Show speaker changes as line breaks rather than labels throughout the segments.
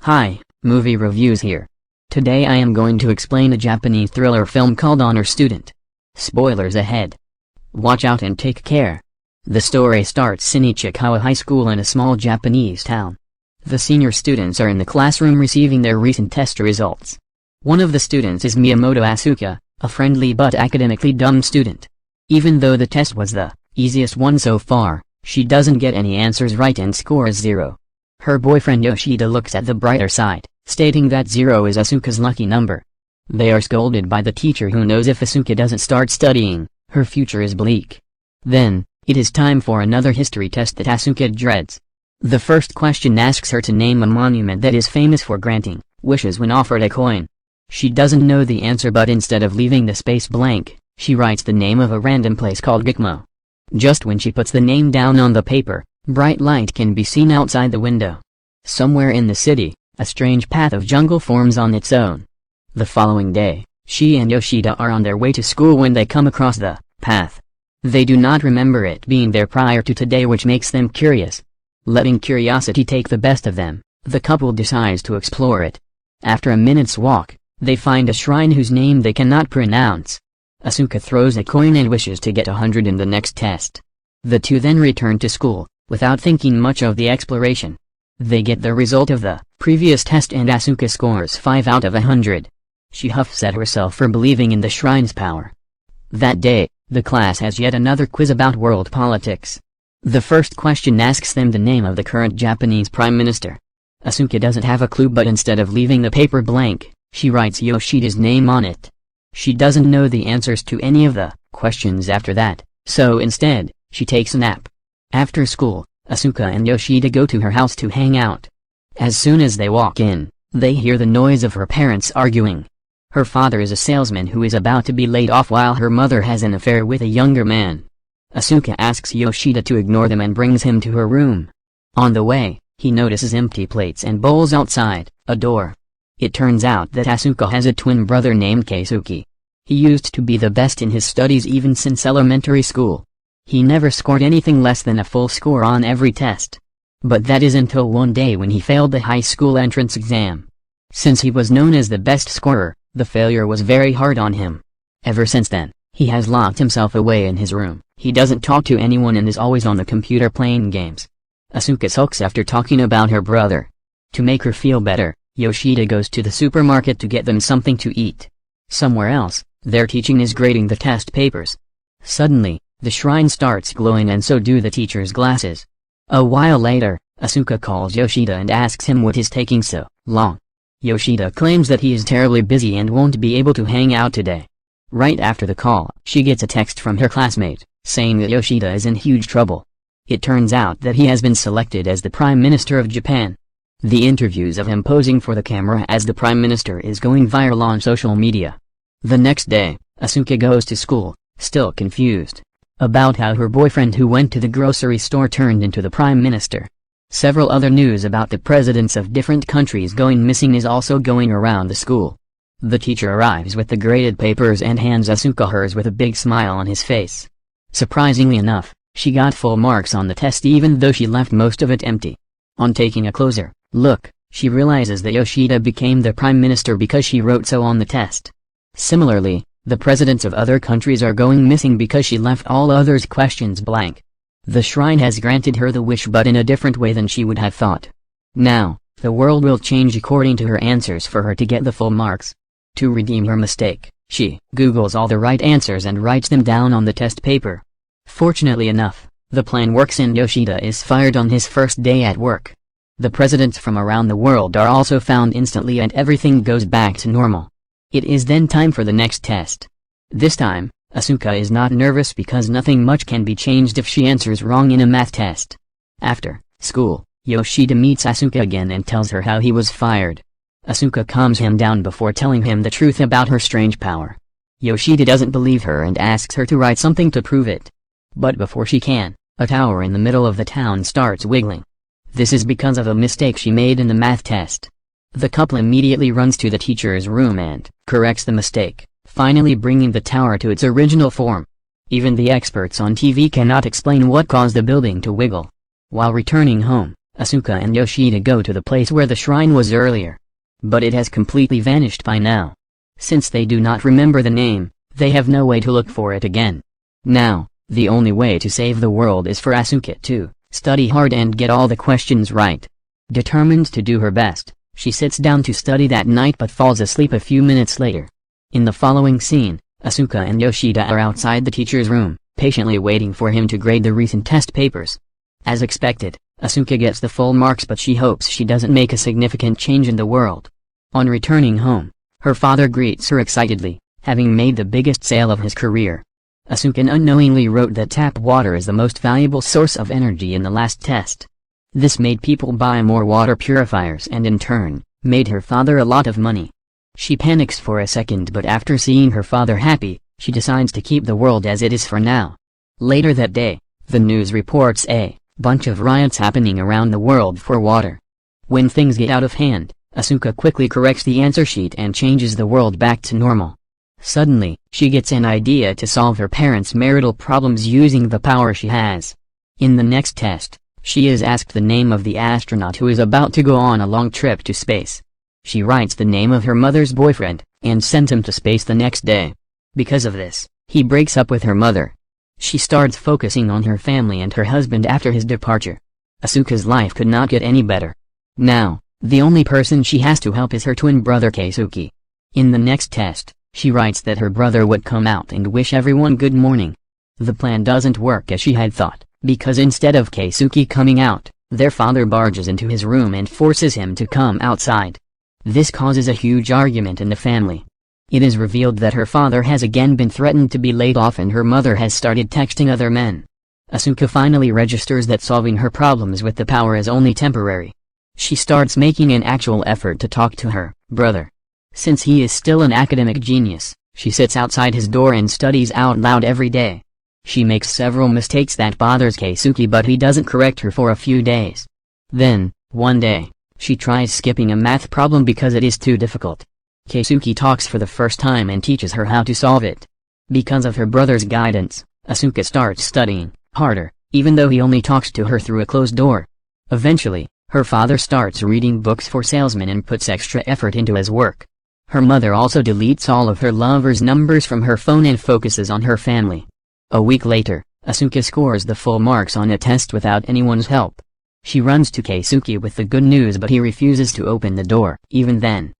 Hi, movie reviews here. Today I am going to explain a Japanese thriller film called Honor Student. Spoilers ahead. Watch out and take care. The story starts in Ichikawa High School in a small Japanese town. The senior students are in the classroom receiving their recent test results. One of the students is Miyamoto Asuka, a friendly but academically dumb student. Even though the test was the easiest one so far, she doesn't get any answers right and scores 0. Her boyfriend Yoshida looks at the brighter side, stating that 0 is Asuka's lucky number. They are scolded by the teacher who knows if Asuka doesn't start studying, her future is bleak. Then, it is time for another history test that Asuka dreads. The first question asks her to name a monument that is famous for granting wishes when offered a coin. She doesn't know the answer, but instead of leaving the space blank, she writes the name of a random place called Gikumo. Just when she puts the name down on the paper, bright light can be seen outside the window. Somewhere in the city, a strange path of jungle forms on its own. The following day, she and Yoshida are on their way to school when they come across the path. They do not remember it being there prior to today, which makes them curious. Letting curiosity take the best of them, the couple decides to explore it. After a minute's walk, they find a shrine whose name they cannot pronounce. Asuka throws a coin and wishes to get 100 in the next test. The two then return to school, without thinking much of the exploration. They get the result of the previous test and Asuka scores 5 out of 100. She huffs at herself for believing in the shrine's power. That day, the class has yet another quiz about world politics. The first question asks them the name of the current Japanese Prime Minister. Asuka doesn't have a clue, but instead of leaving the paper blank, she writes Yoshida's name on it. She doesn't know the answers to any of the questions after that, so instead, she takes a nap. After school, Asuka and Yoshida go to her house to hang out. As soon as they walk in, they hear the noise of her parents arguing. Her father is a salesman who is about to be laid off, while her mother has an affair with a younger man. Asuka asks Yoshida to ignore them and brings him to her room. On the way, he notices empty plates and bowls outside a door. It turns out that Asuka has a twin brother named Keisuke. He used to be the best in his studies even since elementary school. He never scored anything less than a full score on every test. But that is until one day when he failed the high school entrance exam. Since he was known as the best scorer, the failure was very hard on him. Ever since then, he has locked himself away in his room. He doesn't talk to anyone and is always on the computer playing games. Asuka sulks after talking about her brother. To make her feel better, Yoshida goes to the supermarket to get them something to eat. Somewhere else, their teaching is grading the test papers. Suddenly, the shrine starts glowing and so do the teacher's glasses. A while later, Asuka calls Yoshida and asks him what is taking so long. Yoshida claims that he is terribly busy and won't be able to hang out today. Right after the call, she gets a text from her classmate, saying that Yoshida is in huge trouble. It turns out that he has been selected as the Prime Minister of Japan. The interviews of him posing for the camera as the Prime Minister is going viral on social media. The next day, Asuka goes to school, still confused about how her boyfriend who went to the grocery store turned into the Prime Minister. Several other news about the presidents of different countries going missing is also going around the school. The teacher arrives with the graded papers and hands Asuka hers with a big smile on his face. Surprisingly enough, she got full marks on the test even though she left most of it empty. On taking a closer look, she realizes that Yoshida became the Prime Minister because she wrote so on the test. Similarly, the presidents of other countries are going missing because she left all others' questions blank. The shrine has granted her the wish, but in a different way than she would have thought. Now, the world will change according to her answers for her to get the full marks. To redeem her mistake, she Googles all the right answers and writes them down on the test paper. Fortunately enough, the plan works and Yoshida is fired on his first day at work. The presidents from around the world are also found instantly and everything goes back to normal. It is then time for the next test. This time, Asuka is not nervous because nothing much can be changed if she answers wrong in a math test. After school, Yoshida meets Asuka again and tells her how he was fired. Asuka calms him down before telling him the truth about her strange power. Yoshida doesn't believe her and asks her to write something to prove it. But before she can, a tower in the middle of the town starts wiggling. This is because of a mistake she made in the math test. The couple immediately runs to the teacher's room and corrects the mistake, finally bringing the tower to its original form. Even the experts on TV cannot explain what caused the building to wiggle. While returning home, Asuka and Yoshida go to the place where the shrine was earlier. But it has completely vanished by now. Since they do not remember the name, they have no way to look for it again. Now, the only way to save the world is for Asuka to study hard and get all the questions right. Determined to do her best, she sits down to study that night but falls asleep a few minutes later. In the following scene, Asuka and Yoshida are outside the teacher's room, patiently waiting for him to grade the recent test papers. As expected, Asuka gets the full marks but she hopes she doesn't make a significant change in the world. On returning home, her father greets her excitedly, having made the biggest sale of his career. Asuka unknowingly wrote that tap water is the most valuable source of energy in the last test. This made people buy more water purifiers and in turn, made her father a lot of money. She panics for a second but after seeing her father happy, she decides to keep the world as it is for now. Later that day, the news reports a bunch of riots happening around the world for water. When things get out of hand, Asuka quickly corrects the answer sheet and changes the world back to normal. Suddenly, she gets an idea to solve her parents' marital problems using the power she has. In the next test, she is asked the name of the astronaut who is about to go on a long trip to space. She writes the name of her mother's boyfriend, and sends him to space the next day. Because of this, he breaks up with her mother. She starts focusing on her family and her husband after his departure. Asuka's life could not get any better. Now, the only person she has to help is her twin brother Keisuke. In the next test, she writes that her brother would come out and wish everyone good morning. The plan doesn't work as she had thought, because instead of Keisuke coming out, their father barges into his room and forces him to come outside. This causes a huge argument in the family. It is revealed that her father has again been threatened to be laid off and her mother has started texting other men. Asuka finally registers that solving her problems with the power is only temporary. She starts making an actual effort to talk to her brother. Since he is still an academic genius, she sits outside his door and studies out loud every day. She makes several mistakes that bothers Keisuke but he doesn't correct her for a few days. Then, one day, she tries skipping a math problem because it is too difficult. Keisuke talks for the first time and teaches her how to solve it. Because of her brother's guidance, Asuka starts studying harder, even though he only talks to her through a closed door. Eventually, her father starts reading books for salesmen and puts extra effort into his work. Her mother also deletes all of her lover's numbers from her phone and focuses on her family. A week later, Asuka scores the full marks on a test without anyone's help. She runs to Keisuke with the good news but he refuses to open the door, even then.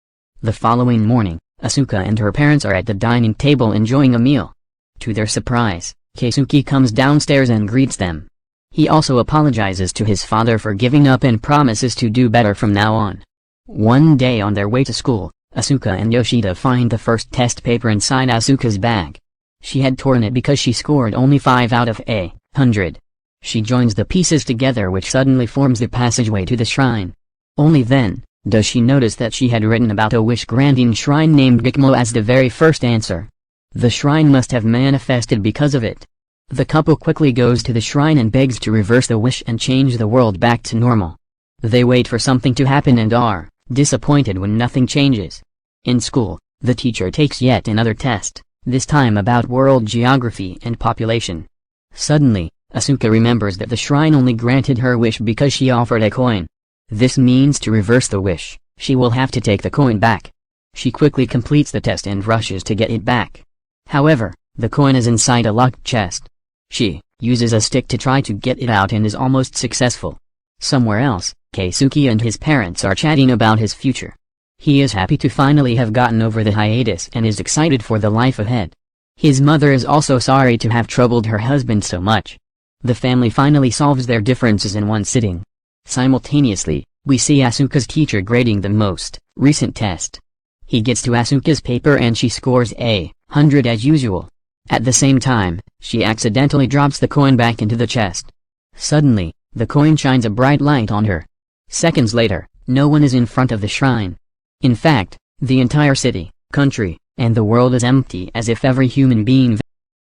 The following morning, Asuka and her parents are at the dining table enjoying a meal. To their surprise, Keisuke comes downstairs and greets them. He also apologizes to his father for giving up and promises to do better from now on. One day on their way to school, Asuka and Yoshida find the first test paper inside Asuka's bag. She had torn it because she scored only 5 out of 100. She joins the pieces together which suddenly forms the passageway to the shrine. Only then does she notice that she had written about a wish-granting shrine named Gikumo as the very first answer. The shrine must have manifested because of it. The couple quickly goes to the shrine and begs to reverse the wish and change the world back to normal. They wait for something to happen and are disappointed when nothing changes. In school, the teacher takes yet another test, this time about world geography and population. Suddenly, Asuka remembers that the shrine only granted her wish because she offered a coin. This means to reverse the wish, she will have to take the coin back. She quickly completes the test and rushes to get it back. However, the coin is inside a locked chest. She uses a stick to try to get it out and is almost successful. Somewhere else, Keisuke and his parents are chatting about his future. He is happy to finally have gotten over the hiatus and is excited for the life ahead. His mother is also sorry to have troubled her husband so much. The family finally solves their differences in one sitting. Simultaneously, we see Asuka's teacher grading the most recent test. He gets to Asuka's paper and she scores 100 as usual. At the same time, she accidentally drops the coin back into the chest. Suddenly, the coin shines a bright light on her. Seconds later, no one is in front of the shrine. In fact, the entire city, country, and the world is empty as if every human being